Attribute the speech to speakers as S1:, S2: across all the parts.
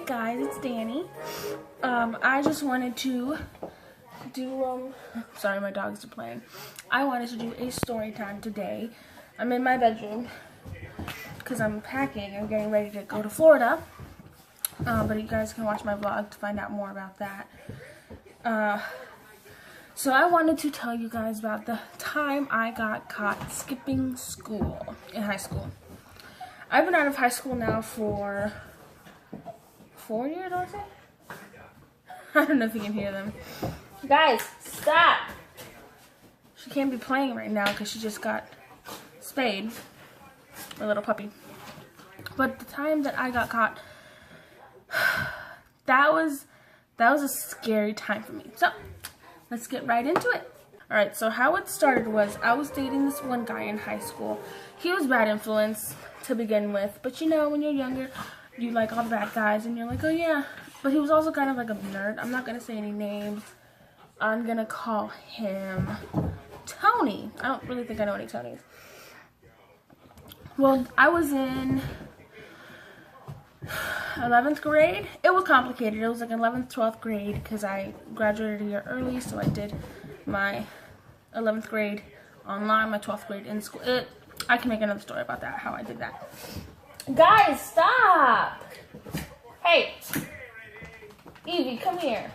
S1: guys, it's Danny. I just wanted to do, sorry, my dogs are playing. I wanted to do a story time today. I'm in my bedroom because I'm packing and getting ready to go to Florida. But you guys can watch my vlog to find out more about that. So I wanted to tell you guys about the time I got caught skipping school in high school. I've been out of high school now for 4 years, I say? I don't know if you can hear them. Guys, stop! She can't be playing right now because she just got spayed. My little puppy. But the time that I got caught, that was a scary time for me. So, let's get right into it. Alright, so how it started was I was dating this one guy in high school. He was bad influence to begin with, but you know, when you're younger, you like all the bad guys and you're like, oh yeah. But he was also kind of like a nerd. I'm not going to say any names. I'm going to call him Tony. I don't really think I know any Tonys. Well, I was in 11th grade. It was complicated. It was like 11th, 12th grade because I graduated a year early, so I did my 11th grade online, my 12th grade in school. I can make another story about that, how I did that. Guys, stop! Hey! Evie, come here.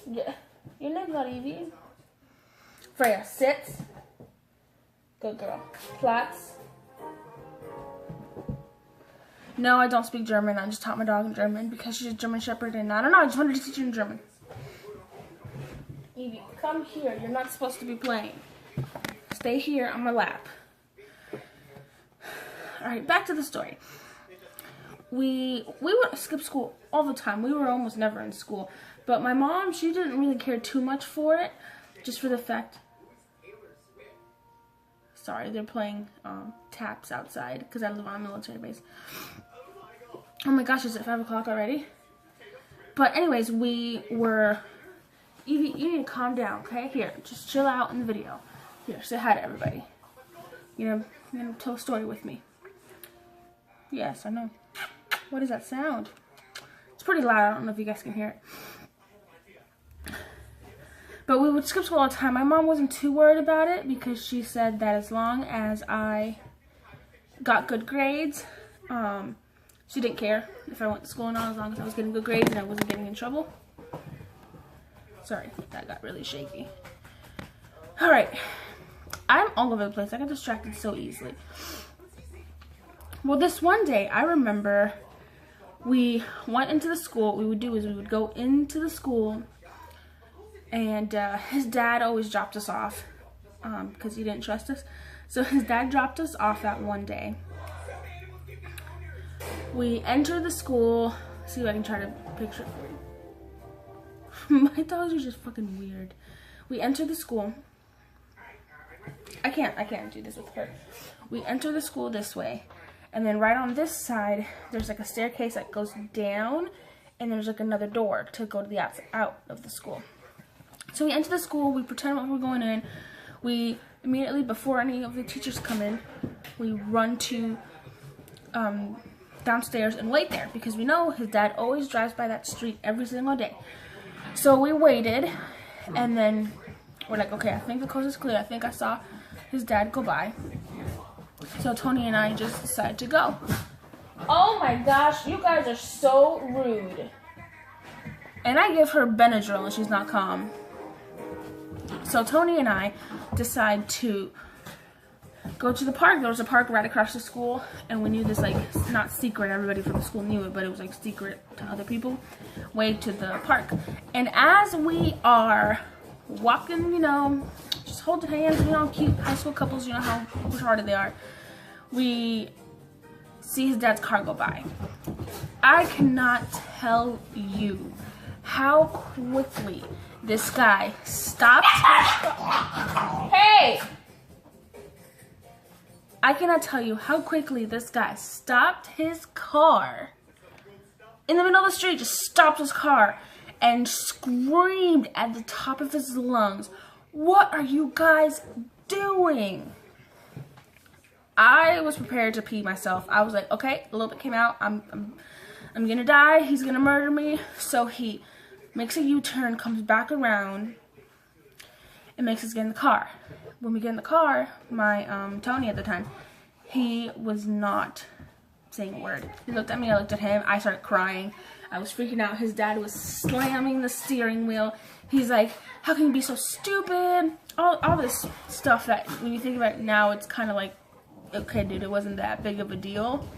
S1: Yeah. Your name's not Evie. Freya, sit. Good girl. Platz. No, I don't speak German. I just taught my dog in German because she's a German Shepherd and I don't know, I just wanted to teach you in German. Evie, come here. You're not supposed to be playing. Stay here on my lap. Alright, back to the story. We would skip school all the time. We were almost never in school. But my mom, she didn't really care too much for it. Just for the fact... Sorry, they're playing taps outside because I live on a military base. Oh my gosh, is it 5 o'clock already? But anyways, we were... Evie, you need to calm down, okay? Here, just chill out in the video. Here, say hi to everybody. You're gonna tell a story with me. Yes, I know. What is that sound? It's pretty loud. I don't know if you guys can hear it. But we would skip school all the time. My mom wasn't too worried about it because she said that as long as I got good grades, she didn't care if I went to school or not, as long as I was getting good grades and I wasn't getting in trouble. Sorry, that got really shaky. Alright. I'm all over the place. I got distracted so easily. Well, this one day, I remember we went into the school. What we would do is we would go into the school, and his dad always dropped us off because he didn't trust us. So his dad dropped us off that one day. We entered the school. See if I can try to picture it for you. My dogs are just fucking weird. We entered the school. I can't do this with her. We enter the school this way. And then right on this side, there's like a staircase that goes down, and there's like another door to go to the out of the school. So we enter the school, we pretend like we're going in. We immediately, before any of the teachers come in, we run to downstairs and wait there because we know his dad always drives by that street every single day. So we waited, and then we're like, okay, I think the coast is clear. I think I saw his dad go by. So Tony and I just decided to go. Oh my gosh, you guys are so rude. And I give her Benadryl and she's not calm. So Tony and I decide to go to the park. There was a park right across the school, and we knew this, like, not secret, everybody from the school knew it, but it was like secret to other people, way to the park. And as we are walking, you know, just holding hands, you know, cute high school couples, you know how retarded they are, we see his dad's car go by. I cannot tell you how quickly this guy stopped his car. Hey! I cannot tell you how quickly this guy stopped his car in the middle of the street, just stopped his car and screamed at the top of his lungs, "What are you guys doing?" I was prepared to pee myself. I was like, okay, a little bit came out. I'm I'm gonna die, he's gonna murder me. So he makes a U-turn, comes back around, and makes us get in the car. When we get in the car, my Tony at the time, he was not saying a word. He looked at me, I looked at him, I started crying. I was freaking out. His dad was slamming the steering wheel. He's like, how can you be so stupid? All this stuff that when you think about it now, it's kind of like, okay, dude, it wasn't that big of a deal.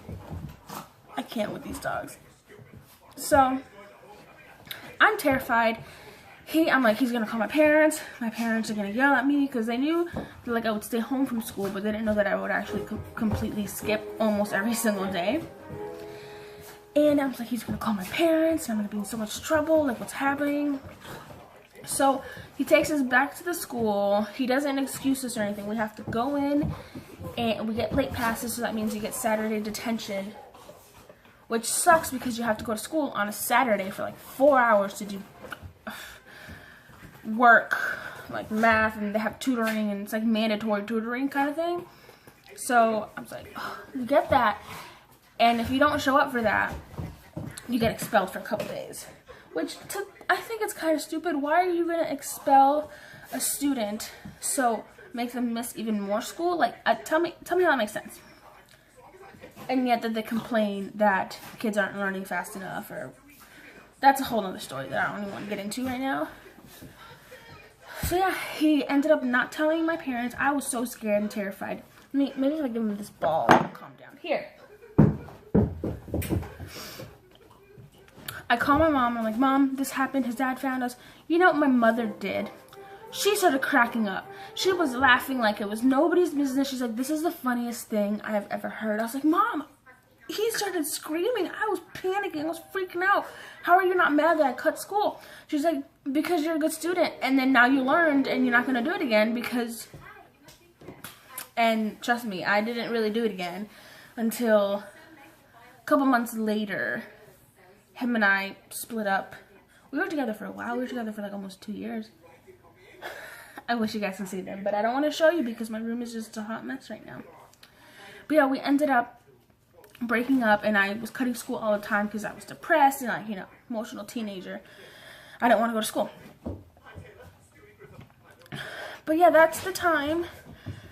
S1: I can't with these dogs. So, I'm terrified. I'm like, he's gonna call my parents. My parents are gonna yell at me because they knew that, like, I would stay home from school, but they didn't know that I would actually completely skip almost every single day. And I was like, he's gonna call my parents. I'm gonna be in so much trouble. Like, what's happening? So he takes us back to the school. He doesn't excuse us or anything. We have to go in, and we get late passes, so that means you get Saturday detention, which sucks because you have to go to school on a Saturday for like 4 hours to do work, like math, and they have tutoring, and it's like mandatory tutoring kind of thing. So I was like, oh, you get that, and if you don't show up for that, you get expelled for a couple days, which I think it's kind of stupid. Why are you gonna expel a student so make them miss even more school? Like, tell me how that makes sense. And yet that they complain that kids aren't learning fast enough, or that's a whole other story that I don't even want to get into right now. So yeah, he ended up not telling my parents. I was so scared and terrified. Maybe if I give him this ball, I'll calm down. Here. I call my mom. I'm like, Mom, this happened. His dad found us. You know what my mother did? She started cracking up. She was laughing like it was nobody's business. She's like, this is the funniest thing I have ever heard. I was like, Mom, he started screaming. I was panicking. I was freaking out. How are you not mad that I cut school? She's like, because you're a good student. And then now you learned and you're not going to do it again because... And trust me, I didn't really do it again until a couple months later. Him and I split up. We were together for a while. We were together for like almost 2 years. I wish you guys can see them, but I don't want to show you because my room is just a hot mess right now. But yeah, we ended up breaking up, and I was cutting school all the time because I was depressed and, like, you know, emotional teenager. I didn't want to go to school. But yeah, that's the time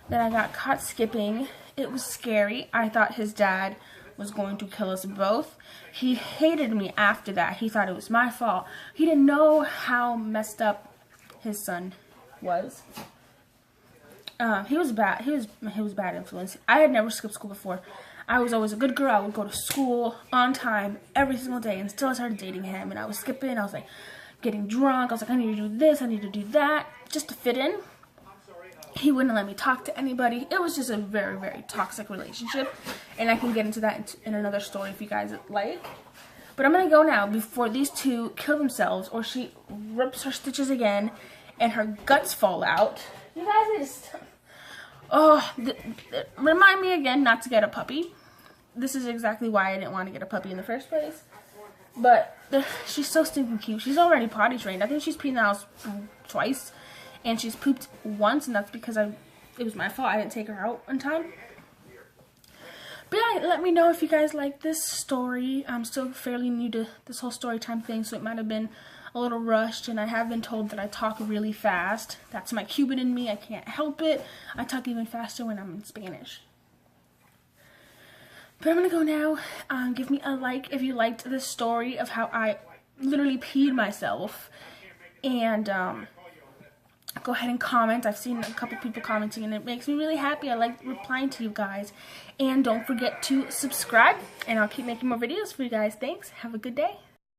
S1: that I got caught skipping. It was scary. I thought his dad was going to kill us both. He hated me after that. He thought it was my fault. He didn't know how messed up his son was. He was bad. He was bad influence. I had never skipped school before. I was always a good girl. I would go to school on time every single day until I started dating him, and I was skipping. I was like getting drunk. I was like, I need to do this. I need to do that just to fit in. He wouldn't let me talk to anybody. It was just a very, very toxic relationship. And I can get into that in another story if you guys like. But I'm going to go now before these two kill themselves or she rips her stitches again and her guts fall out. You guys need to stop. Oh, remind me again not to get a puppy. This is exactly why I didn't want to get a puppy in the first place. But she's so stinking cute. She's already potty trained. I think she's peed in the house twice. And she's pooped once, and that's because it was my fault. I didn't take her out on time. But yeah, let me know if you guys like this story. I'm still fairly new to this whole story time thing, so it might have been a little rushed, and I have been told that I talk really fast. That's my Cuban in me. I can't help it. I talk even faster when I'm in Spanish. But I'm going to go now. Give me a like if you liked this story of how I literally peed myself. And, go ahead and comment. I've seen a couple people commenting and it makes me really happy. I like replying to you guys. And don't forget to subscribe and I'll keep making more videos for you guys. Thanks. Have a good day.